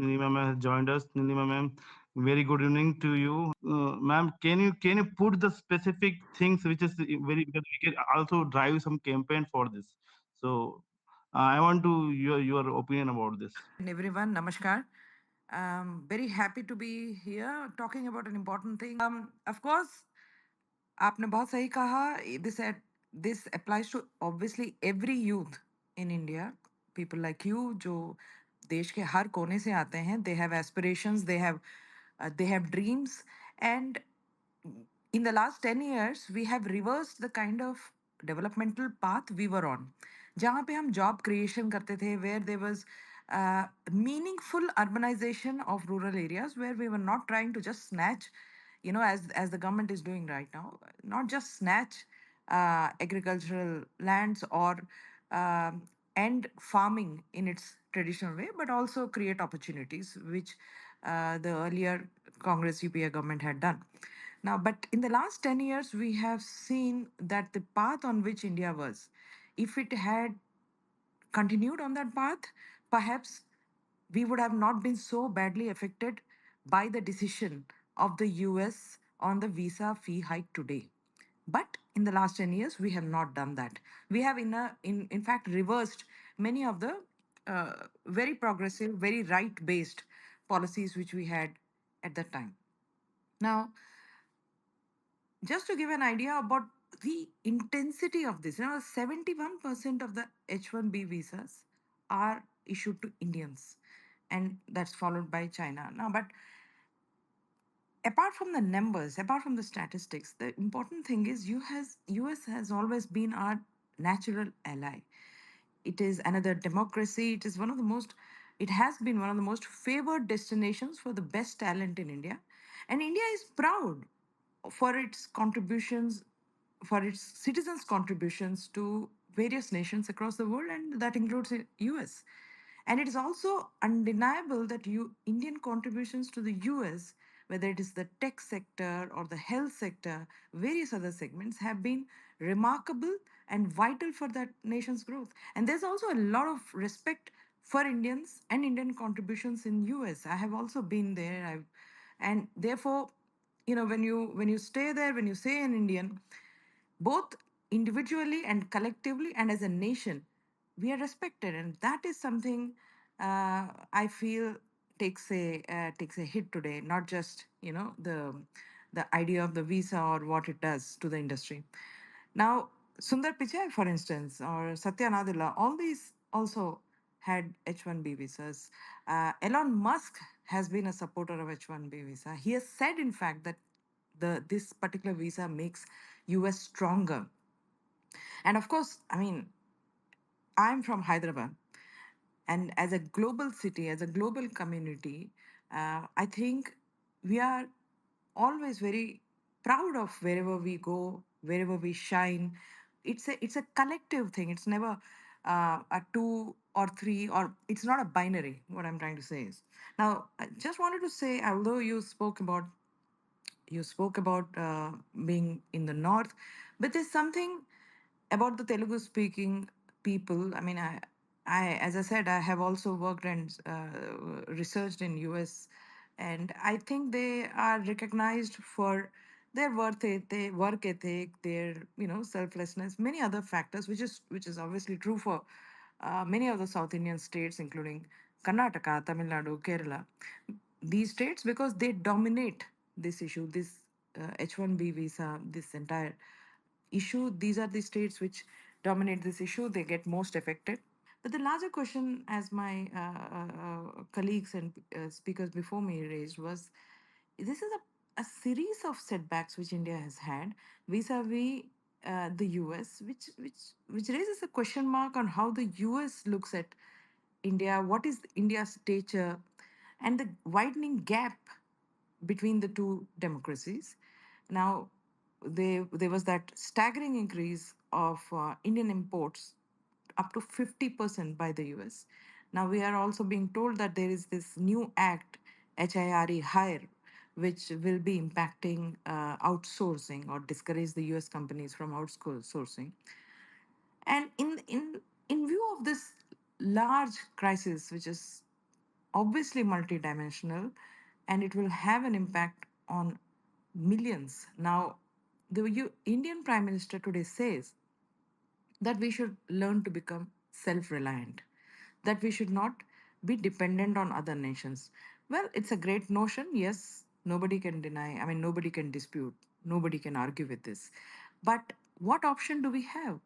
Nilima ma'am has joined us. Nilima ma'am, very good evening to you. Ma'am, can you put the specific things which is very, because we can also drive some campaign for this. So I want to your opinion about this. Everyone, namaskar. Very happy to be here talking about an important thing. Of course, आपने बहुत सही कहा. This applies to obviously every youth in India. People like you, जो देश के हर कोने से आते हैं. They have aspirations. They have dreams, and in the last 10 years, we have reversed the kind of developmental path we were on. जहाँ पे हम job creation करते थे, where there was meaningful urbanization of rural areas, where we were not trying to just snatch, as the government is doing right now, not just snatch agricultural lands or end farming in its traditional way, but also create opportunities, which the earlier Congress UPA government had done. Now, but in the last 10 years, we have seen that the path on which India was, if it had continued on that path, perhaps we would have not been so badly affected by the decision of the US on the visa fee hike today. But in the last 10 years, we have not done that. We have, in fact, reversed many of the very progressive, very right based policies which we had at that time. Now, just to give an idea about the intensity of this, 71% of the H1B visas are issued to Indians, and that's followed by China. Now, but apart from the numbers, apart from the statistics, the important thing is US has always been our natural ally. It is another democracy. It has been one of the most favored destinations for the best talent in India. And India is proud for its contributions, for its citizens' contributions to various nations across the world, and that includes the US. And it is also undeniable that Indian contributions to the US, whether it is the tech sector or the health sector, various other segments, have been remarkable and vital for that nation's growth. And there's also a lot of respect for Indians and Indian contributions in US. I have also been there. And therefore, when you stay there, when you say an Indian, both individually and collectively and as a nation, we are respected, and that is something I feel takes a hit today. Not just the idea of the visa or what it does to the industry. Now, Sundar Pichai, for instance, or Satya Nadella, all these also had H1B visas. Elon Musk has been a supporter of H1B visa. He has said, in fact, that this particular visa makes US stronger. And of course, I mean, I'm from Hyderabad, and as a global city, as a global community, I think we are always very proud of wherever we go, wherever we shine. It's a collective thing. It's never a two or three, or it's not a binary. What I'm trying to say is, now I just wanted to say, although you spoke about being in the north, but there's something about the Telugu speaking people. I mean, as I said, I have also worked and researched in US, and I think they are recognized for their work ethic, their selflessness, many other factors, which is obviously true for many of the South Indian states, including Karnataka, Tamil Nadu, Kerala. These states, because they dominate this issue, this H1B visa, this entire issue. These are the states which dominate this issue. They get most affected. But the larger question, as my colleagues and speakers before me raised, was this is a series of setbacks which India has had vis-a-vis the US, which raises a question mark on how the US looks at India, what is India's stature, and the widening gap between the two democracies. Now, there was that staggering increase of Indian imports up to 50% by the US. Now, we are also being told that there is this new act, HIRE, which will be impacting outsourcing or discourage the US companies from outsourcing. And in view of this large crisis, which is obviously multidimensional, and it will have an impact on millions. Now, the Indian Prime Minister today says that we should learn to become self reliant, that we should not be dependent on other nations. Well, it's a great notion. Yes, nobody can deny, I mean, nobody can dispute, nobody can argue with this. But what option do we have?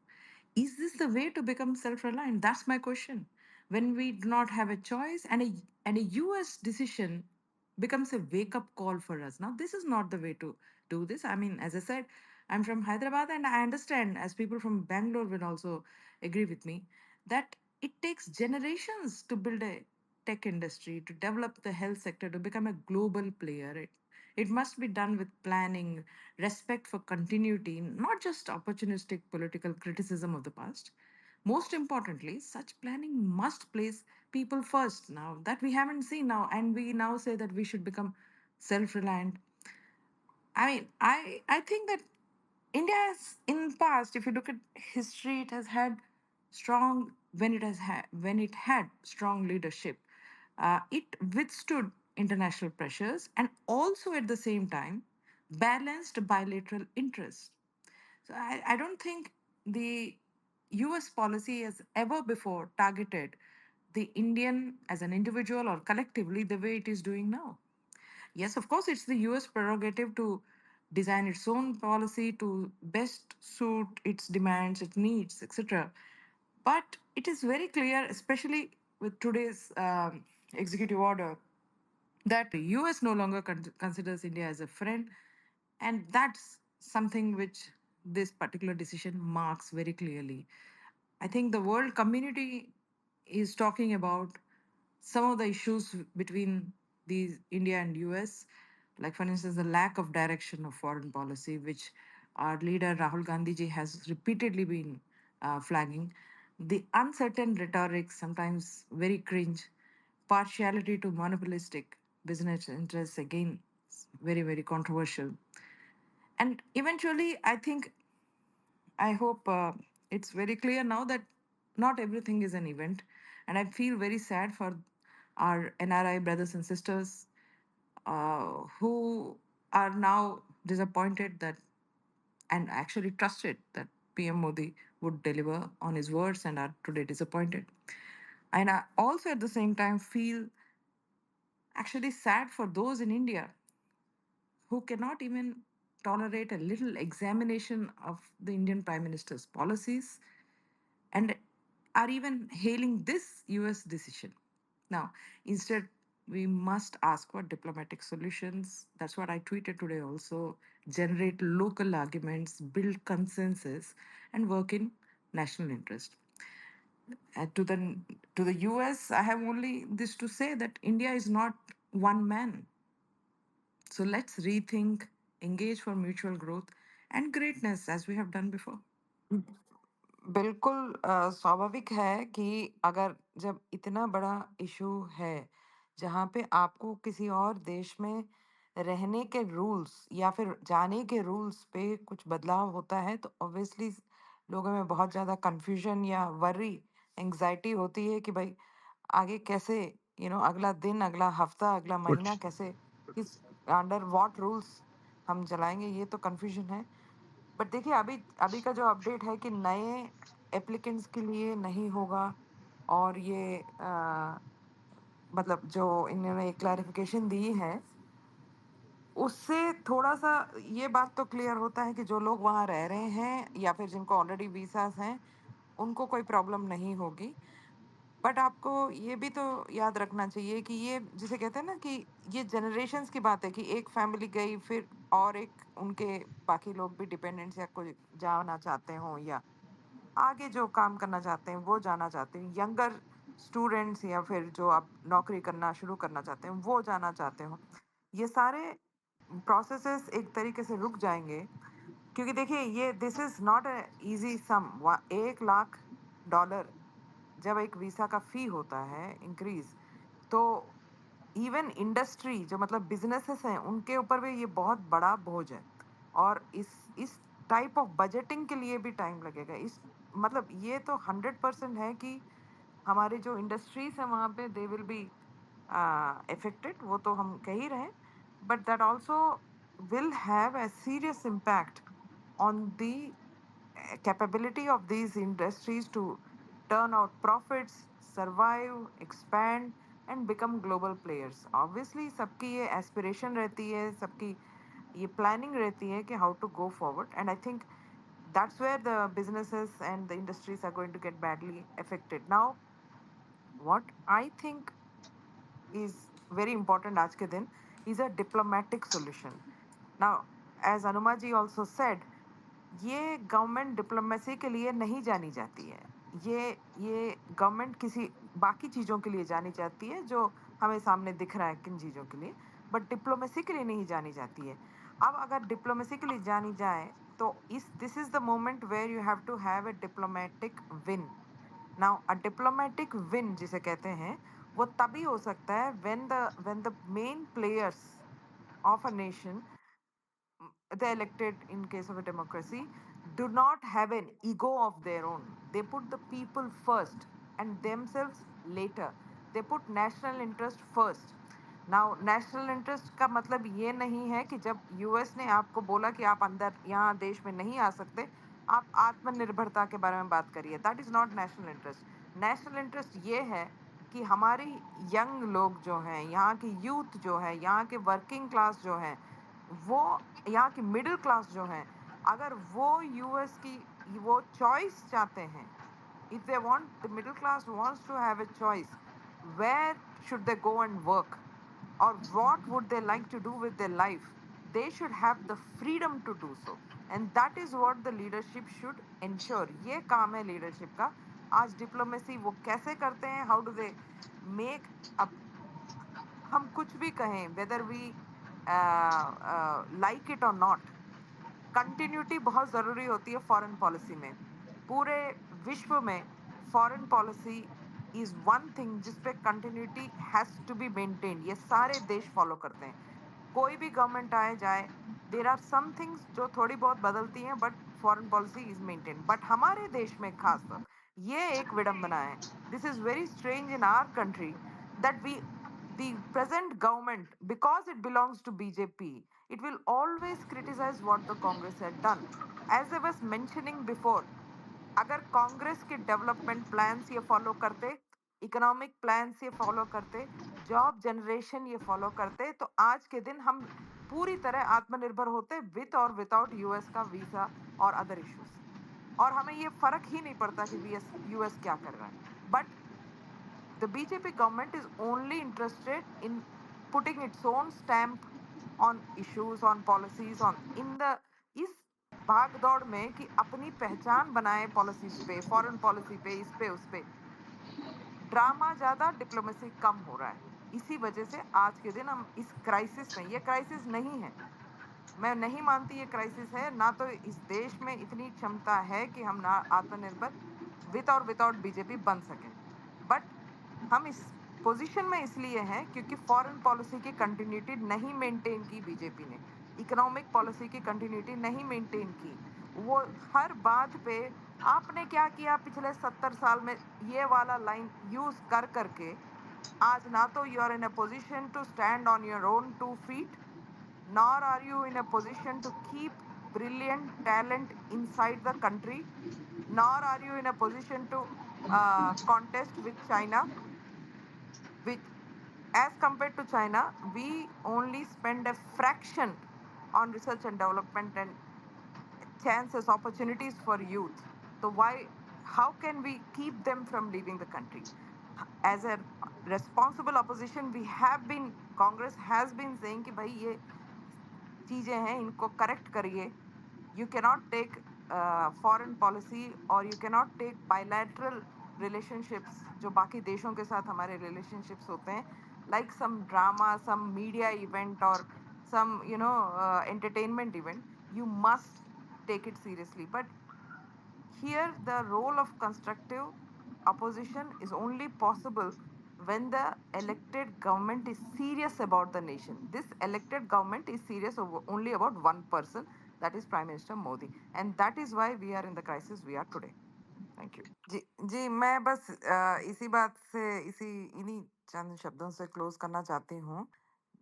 Is this the way to become self reliant? That's my question. When we do not have a choice, and a US decision becomes a wake up call for us. Now, this is not the way to do this. I mean, as I said, I'm from Hyderabad, and I understand, as people from Bangalore will also agree with me, that it takes generations to build a tech industry, to develop the health sector, to become a global player. It must be done with planning, respect for continuity, not just opportunistic political criticism of the past. Most importantly, such planning must place people first. Now, that we haven't seen now, and we now say that we should become self reliant. I mean, I think that India has, in the past, if you look at history, it has had strong when it had strong leadership. It withstood international pressures and also at the same time balanced bilateral interests. So I don't think the US policy has ever before targeted the Indian as an individual or collectively the way it is doing now. Yes, of course, it's the US prerogative to design its own policy to best suit its demands, its needs, etc. But it is very clear, especially with today's executive order, that the US no longer considers India as a friend, and that's something which this particular decision marks very clearly. I think the world community is talking about some of the issues between these India and US, like for instance the lack of direction of foreign policy, which our leader Rahul Gandhi ji has repeatedly been flagging, the uncertain rhetoric, sometimes very cringe, partiality to monopolistic business interests, again very controversial. And eventually, I hope it's very clear now that not everything is an event. And I feel very sad for our NRI brothers and sisters who are now disappointed that, and actually trusted that PM Modi would deliver on his words, and are today disappointed. And I also at the same time feel actually sad for those in India who cannot even tolerate a little examination of the Indian Prime Minister's policies and are even hailing this US decision. Now, instead, we must ask for diplomatic solutions. That's what I tweeted today also. Generate local arguments, build consensus, and work in national interest. To the US, I have only this to say that India is not one man. So let's rethink, engage for mutual growth and greatness as we have done before. बिल्कुल स्वाभाविक है कि अगर जब इतना बड़ा issue है जहाँ पे आपको किसी और देश में रहने के रूल्स या फिर जाने के रूल्स पे कुछ बदलाव होता है तो ऑब्वियसली लोगों में बहुत ज़्यादा कंफ्यूजन या वरी एंजाइटी होती है कि भाई आगे कैसे अगला दिन अगला हफ्ता अगला महीना Coach. कैसे किस अंडर व्हाट रूल्स हम चलाएंगे ये तो कंफ्यूजन है बट देखिए अभी अभी का जो अपडेट है कि नए एप्लीकेंट्स के लिए नहीं होगा और ये मतलब जो इन्होंने क्लैरिफिकेशन दी है उससे थोड़ा सा ये बात तो क्लियर होता है कि जो लोग वहाँ रह रहे हैं या फिर जिनको ऑलरेडी वीसास हैं उनको कोई प्रॉब्लम नहीं होगी बट आपको ये भी तो याद रखना चाहिए कि ये जिसे कहते हैं ना कि ये जनरेशन्स की बात है कि एक फैमिली गई फिर और एक उनके बाकी लोग भी डिपेंडेंट्स या कोई जाना चाहते हों या आगे जो काम करना चाहते हैं वो जाना चाहते हैं यंगर स्टूडेंट्स या फिर जो आप नौकरी करना शुरू करना चाहते हैं वो जाना चाहते हो ये सारे प्रोसेसेस एक तरीके से रुक जाएंगे क्योंकि देखिए ये this is not a easy sum 1 lakh dollar जब एक वीसा का फी होता है इंक्रीज तो इवन इंडस्ट्री जो मतलब बिजनेसेस हैं उनके ऊपर भी ये बहुत बड़ा बोझ है और इस टाइप ऑफ बजटिंग के लिए भी टाइम लगेगा इस ये तो 100% है कि हमारे जो इंडस्ट्रीज हैं वहाँ पे दे विल बी affected, वो तो हम कह ही रहे हैं, but that also will have a serious impact on the capability of these industries to turn out profits, survive, expand, and become global players. Obviously, सबकी ये aspiration रहती है, सबकी ये planning रहती है कि how to go forward. And I think that's where the businesses and the industries are going to get badly affected. Now, what I think is very important आज के दिन is a diplomatic solution. Now, as Anuma ji also said, ये government diplomacy के लिए नहीं जानी जाती है, ये गवर्नमेंट किसी बाकी चीज़ों के लिए जानी जाती है जो हमें सामने दिख रहा है किन चीज़ों के लिए, बट डिप्लोमेसी के लिए नहीं जानी जाती है। अब अगर डिप्लोमेसी के लिए जानी जाए तो इस this is the moment where you have to have a diplomatic win. Now a diplomatic win जिसे कहते हैं वो तभी हो सकता है when the main players of a nation, the elected in case of a democracy, do not have an ego of their own. They put the people first and themselves later. They put national interest first. Now national interest का मतलब ये नहीं है कि जब US ने आपको बोला कि आप अंदर यहाँ देश में नहीं आ सकते, आप आत्मनिर्भरता के बारे में बात करिए, that is not national interest. National interest ये है कि हमारी यंग लोग जो हैं, यहाँ की यूथ जो है, यहाँ के वर्किंग क्लास जो है, वो यहाँ की मिडिल क्लास जो है, अगर वो यूएस की वो चॉइस चाहते हैं, if they want, the middle class wants to have a choice, where should they go and work, or what would they like to do with their life, they should have the freedom to do so, and that is what the leadership should ensure. ये काम है leadership का। आज diplomacy वो कैसे करते हैं, how do they make, अब हम कुछ भी कहें, whether we like it or not, continuity बहुत जरूरी होती है फॉरेन पॉलिसी में। पूरे विश्व में foreign policy is one thing जिसपे continuity has to be maintained, ये सारे देश फॉलो करते हैं। कोई भी गवर्नमेंट आए जाए, देर आर सम थिंग्स जो थोड़ी बहुत बदलती हैं, but foreign policy is maintain. But हमारे देश में खासकर ये एक विडंबना है, this is very strange in our country, that we the present government, because it belongs to BJP, it will always criticize what the Congress had done. As I was mentioning before, अगर कांग्रेस के development plans ये follow करते, economic plans ये follow करते, job generation ये follow करते, तो आज के दिन हम पूरी तरह आत्मनिर्भर होते, विथ और विदाउट यूएस का वीजा और अदर इश्यूज, और हमें ये फर्क ही नहीं पड़ता कि यूएस क्या कर रहा है। But the BJP government is only interested in putting its own stamp on issues, on policies, on in the इस भाग दौड़ में कि अपनी पहचान बनाए पॉलिसीज पे, फॉरेन पॉलिसी पे, इस पे उस पे, ड्रामा ज्यादा, डिप्लोमेसी कम हो रहा है। इसी वजह से आज के दिन हम इस क्राइसिस में, ये क्राइसिस नहीं है, मैं नहीं मानती ये क्राइसिस है, ना तो इस देश में इतनी क्षमता है कि हम ना आत्मनिर्भर विद और विदाउट बीजेपी बन सकें। बट हम इस पोजीशन में इसलिए हैं क्योंकि फॉरेन पॉलिसी की कंटिन्यूटी नहीं मेंटेन की बीजेपी ने, इकोनॉमिक पॉलिसी की कंटिन्यूटी नहीं मेंटेन की। वो हर बात पे आपने क्या किया पिछले 70 साल में, ये वाला लाइन यूज कर करके आज ना तो you are in a position to stand on your own 2 feet, nor are you in a position to keep brilliant talent inside the country, nor are you in a position to contest with China. With as compared to China, we only spend a fraction on research and development and chances, opportunities for youth. So why, how can we keep them from leaving the country? As a responsible opposition, we have been, Congress has been saying कि भाई ये चीजें हैं, इनको correct करिए। You cannot take foreign policy, और you cannot take bilateral relationships जो बाकी देशों के साथ हमारे रिलेशनशिप्स होते हैं, like some drama, some media event और some entertainment event, you must take it seriously. But here, the role of constructive opposition is only possible when the elected government is serious about the nation. This elected government is serious only about one person, that is Prime Minister Modi. And that is why we are in the crisis we are today. Thank you. जी जी, मैं बस इसी बात से, इसी इन्हीं चंद शब्दों से close करना चाहती हूँ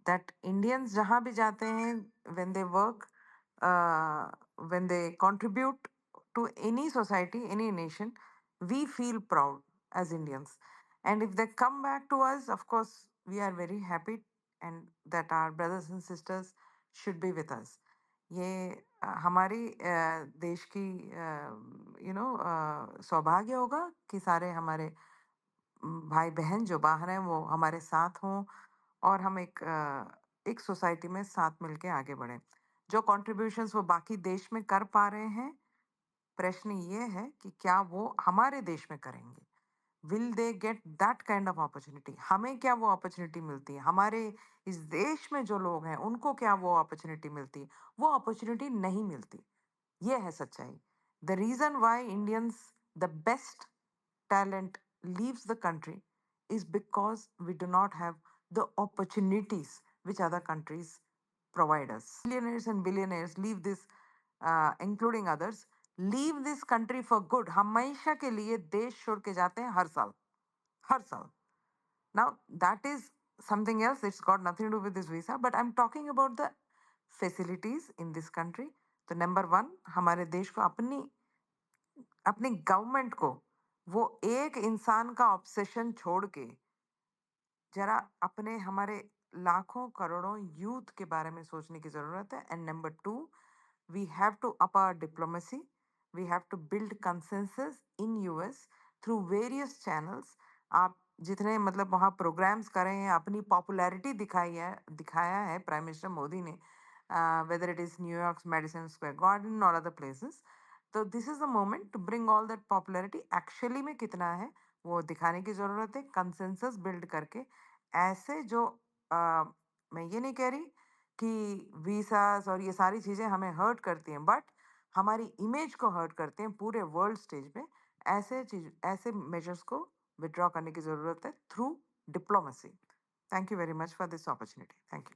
that Indians जहाँ भी जाते हैं when they work when they contribute to any society any nation we feel proud as Indians and if they come back to us of course we are very happy and that our brothers and sisters should be with us ये हमारी देश की सौभाग्य होगा कि सारे हमारे भाई बहन जो बाहर हैं वो हमारे साथ हों और हम एक सोसाइटी में साथ मिलके आगे बढ़ें जो कॉन्ट्रीब्यूशंस वो बाकी देश में कर पा रहे हैं प्रश्न ये है कि क्या वो हमारे देश में करेंगे will they get that kind of opportunity हमें क्या वो अपॉर्चुनिटी मिलती है हमारे इस देश में जो लोग हैं उनको क्या वो अपॉर्चुनिटी मिलती है वो अपॉर्चुनिटी नहीं मिलती ये है सच्चाई the reason why Indians the best talent leaves the country is because we do not have the opportunities which other countries provide us. Millionaires and billionaires leave this, including others, leave this country for good. हमेशा के लिए देश छोड़ के जाते हैं हर साल. Now that is something else. It's got nothing to do with this visa. But I'm talking about the facilities in this country. तो नंबर वन हमारे देश को अपनी गवर्नमेंट को वो एक इंसान का ऑब्सेशन छोड़ के जरा अपने हमारे लाखों करोड़ों यूथ के बारे में सोचने की जरूरत है and number two we have to up our diplomacy we have to build consensus in US through various channels आप जितने मतलब वहाँ प्रोग्राम्स करे हैं अपनी पॉपुलैरिटी दिखाया है प्राइम मिनिस्टर मोदी ने whether it is New York Madison Square Garden और अदर प्लेसेस तो this is the moment to bring all that popularity actually में कितना है वो दिखाने की ज़रूरत है कंसेंसस बिल्ड करके ऐसे जो मैं ये नहीं कह रही कि वीसास और ये सारी चीज़ें हमें हर्ट करती हैं बट हमारी इमेज को हर्ट करते हैं पूरे वर्ल्ड स्टेज पे ऐसे मेजर्स को विड्रॉ करने की ज़रूरत है through diplomacy thank you very much for this opportunity thank you